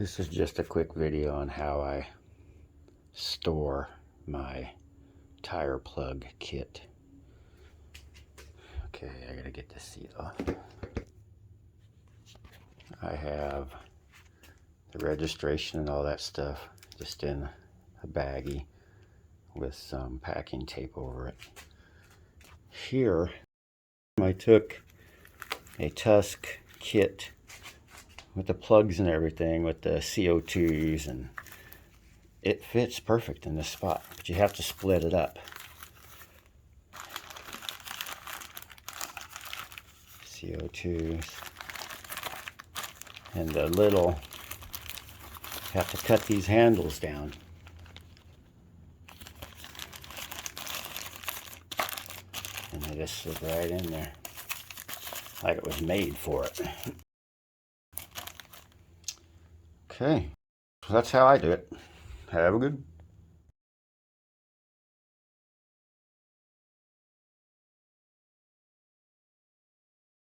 This is just a quick video on how I store my tire plug kit. Okay, I gotta get this seat off. I have the registration and all that stuff just in a baggie with some packing tape over it. Here, I took a Tusk kit with the plugs and everything, with the CO2s, and it fits perfect in this spot, but you have to split it up. CO2s and the little, have to cut these handles down. And they just slip right in there, like it was made for it. Okay, so that's how I do it. Have a good